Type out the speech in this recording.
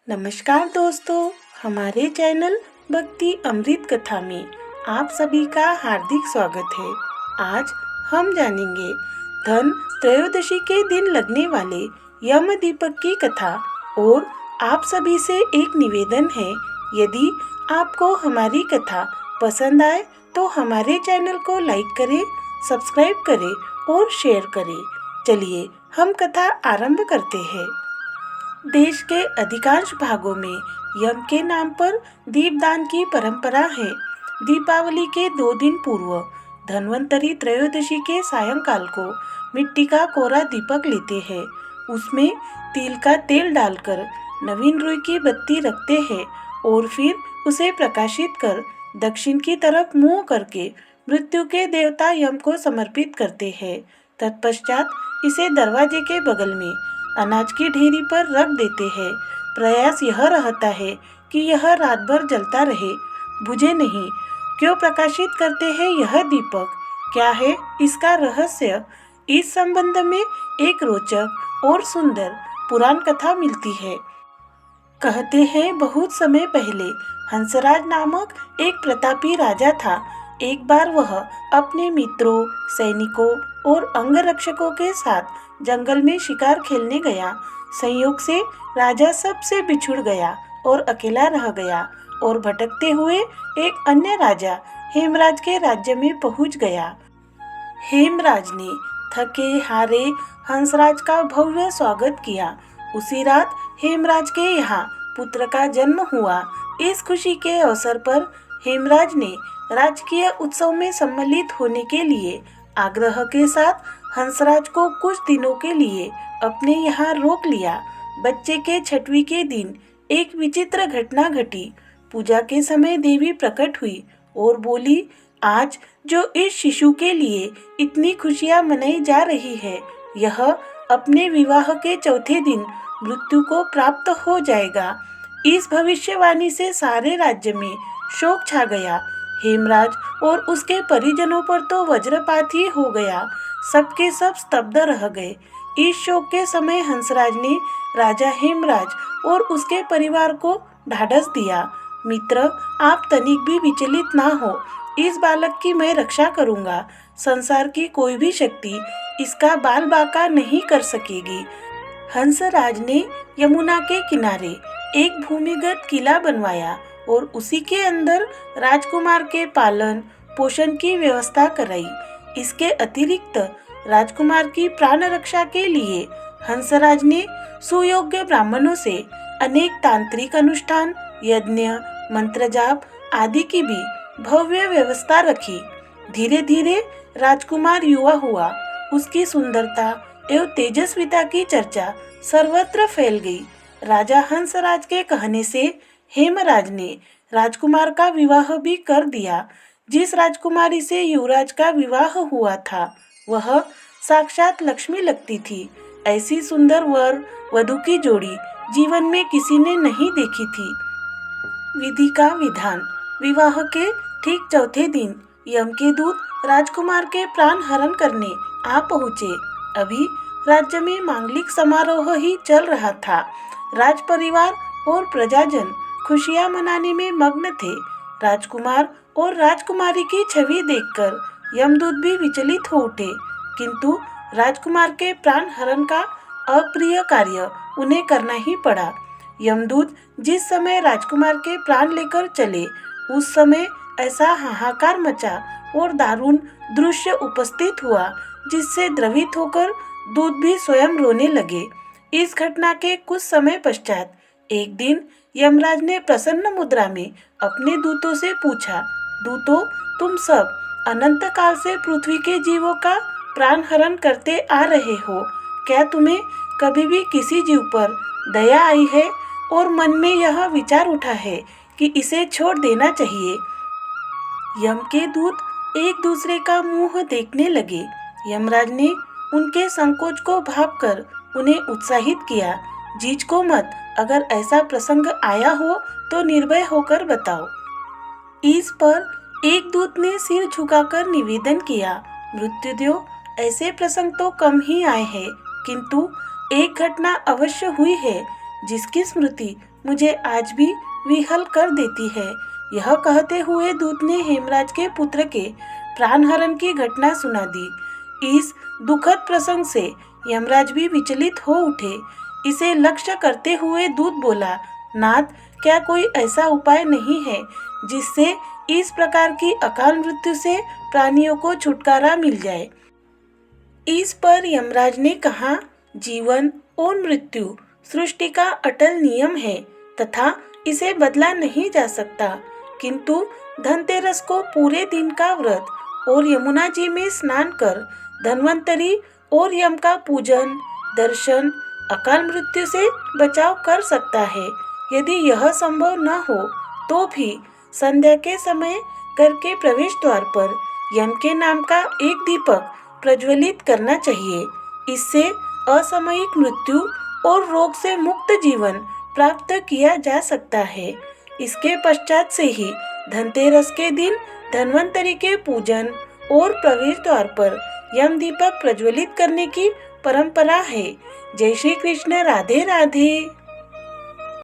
नमस्कार दोस्तों, हमारे चैनल भक्ति अमृत कथा में आप सभी का हार्दिक स्वागत है। आज हम जानेंगे धन त्रयोदशी के दिन लगने वाले यम दीपक की कथा। और आप सभी से एक निवेदन है, यदि आपको हमारी कथा पसंद आए तो हमारे चैनल को लाइक करें, सब्सक्राइब करें और शेयर करें। चलिए हम कथा आरंभ करते हैं। देश के अधिकांश भागों में यम के नाम पर दीपदान की परंपरा है। दीपावली के 2 दिन पूर्व धन्वंतरी त्रयोदशी के सायंकाल को मिट्टी का कोरा दीपक लेते हैं। उसमें तिल का तेल डालकर नवीन रुई की बत्ती रखते हैं और फिर उसे प्रकाशित कर दक्षिण की तरफ मुंह करके मृत्यु के देवता यम को समर्पित करते हैं। तत्पश्चात इसे दरवाजे के बगल में अनाज की ढेरी पर रख देते हैं। प्रयास यह रहता है कि यह रात भर जलता रहे, बुझे नहीं। क्यों प्रकाशित करते हैं यह दीपक, क्या है इसका रहस्य? इस संबंध में एक रोचक और सुंदर पुराण कथा मिलती है। कहते हैं बहुत समय पहले हंसराज नामक एक प्रतापी राजा था। एक बार वह अपने मित्रों, सैनिकों और अंगरक्षकों के साथ जंगल में शिकार खेलने गया। संयोग से राजा सबसे बिछुड़ गया और अकेला रह गया और भटकते हुए एक अन्य राजा हेमराज के राज्य में पहुंच गया। हेमराज ने थके हारे हंसराज का भव्य स्वागत किया। उसी रात हेमराज के यहाँ पुत्र का जन्म हुआ। इस खुशी के अवसर पर हेमराज ने राजकीय उत्सव में सम्मिलित होने के लिए आग्रह के साथ हंसराज को कुछ दिनों के लिए अपने यहाँ रोक लिया। बच्चे के 6वीं के दिन एक विचित्र घटना घटी। पूजा के समय देवी प्रकट हुई और बोली, आज जो इस शिशु के लिए इतनी खुशियाँ मनाई जा रही है, यह अपने विवाह के 4थे दिन मृत्यु को प्राप्त हो जाएगा। इस भविष्यवाणी से सारे राज्य में शोक छा गया। हेमराज और उसके परिजनों पर तो वज्रपात ही हो गया। सबके सब स्तब्ध रह गए। इस शोक के समय हंसराज ने राजा हेमराज और उसके परिवार को ढाढ़स दिया, मित्र, आप तनिक भी विचलित ना हो। इस बालक की मैं रक्षा करूंगा। संसार की कोई भी शक्ति इसका बाल बाका नहीं कर सकेगी। हंसराज ने यमुना के किनारे एक भूमिगत किला बनवाया और उसी के अंदर राजकुमार के पालन पोषण की व्यवस्था कराई। इसके अतिरिक्त राजकुमार की प्राण रक्षा के लिए हंसराज ने सुयोग्य ब्राह्मणों से अनेक तांत्रिक अनुष्ठान, यज्ञ, मंत्र जाप आदि की भी भव्य व्यवस्था रखी। धीरे धीरे राजकुमार युवा हुआ। उसकी सुंदरता एवं तेजस्विता की चर्चा सर्वत्र फैल गई। राजा हंसराज के कहने से हेमराज ने राजकुमार का विवाह भी कर दिया। जिस राजकुमारी से युवराज का विवाह हुआ था, वह साक्षात लक्ष्मी लगती थी। ऐसी सुंदर वर वधू की जोड़ी जीवन में किसी ने नहीं देखी थी। विधि का विधान। विवाह के ठीक 4थे दिन यम के दूत राजकुमार के प्राण हरण करने आ पहुँचे। अभी राज्य में मांगलिक समारोह ही चल रहा था। राज परिवार और प्रजाजन खुशियां मनाने में मग्न थे। राजकुमार और राजकुमारी की छवि देखकर यमदूत भी विचलित हो उठे, किंतु राजकुमार के प्राण हरण का अप्रिय कार्य उन्हें करना ही पड़ा। यमदूत जिस समय राजकुमार के प्राण लेकर चले, उस समय ऐसा हाहाकार मचा और दारुण दृश्य उपस्थित हुआ, जिससे द्रवित होकर दूत भी स्वयं रोने लगे। इस घटना के कुछ समय पश्चात एक दिन यमराज ने प्रसन्न मुद्रा में अपने दूतों से पूछा, दूतों, तुम सब अनंत काल से पृथ्वी के जीवों का प्राण हरण करते आ रहे हो। क्या तुम्हें कभी भी किसी जीव पर दया आई है और मन में यह विचार उठा है कि इसे छोड़ देना चाहिए? यम के दूत एक दूसरे का मुंह देखने लगे। यमराज ने उनके संकोच को भांपकर उन्हें उत्साहित किया, झिझको मत, अगर ऐसा प्रसंग आया हो तो निर्भय होकर बताओ। इस पर एक दूत ने सिर झुकाकर निवेदन किया, मृत्युदेव, ऐसे प्रसंग तो कम ही आए हैं, किंतु एक घटना अवश्य हुई है जिसकी स्मृति मुझे आज भी विह्वल कर देती है। यह कहते हुए दूत ने हेमराज के पुत्र के प्राणहरण की घटना सुना दी। इस दुखद प्रसंग से यमराज भी विचलित हो उठे। इसे लक्ष्य करते हुए दूत बोला, नाथ, क्या कोई ऐसा उपाय नहीं है जिससे इस प्रकार की अकाल मृत्यु से प्राणियों को छुटकारा मिल जाए। इस पर यमराज ने कहा, जीवन और मृत्यु सृष्टि का अटल नियम है तथा इसे बदला नहीं जा सकता, किंतु धनतेरस को पूरे दिन का व्रत और यमुना जी में स्नान कर धन्वंतरी और यम का पूजन दर्शन अकाल मृत्यु से बचाव कर सकता है। यदि यह संभव न हो तो भी संध्या के समय घर के प्रवेश द्वार पर यम के नाम का एक दीपक प्रज्वलित करना चाहिए। इससे असामयिक मृत्यु और रोग से मुक्त जीवन प्राप्त किया जा सकता है। इसके पश्चात से ही धनतेरस के दिन धन्वंतरी के पूजन और प्रवेश द्वार पर यम दीपक प्रज्वलित करने की परंपरा है। जय श्री कृष्ण। राधे राधे।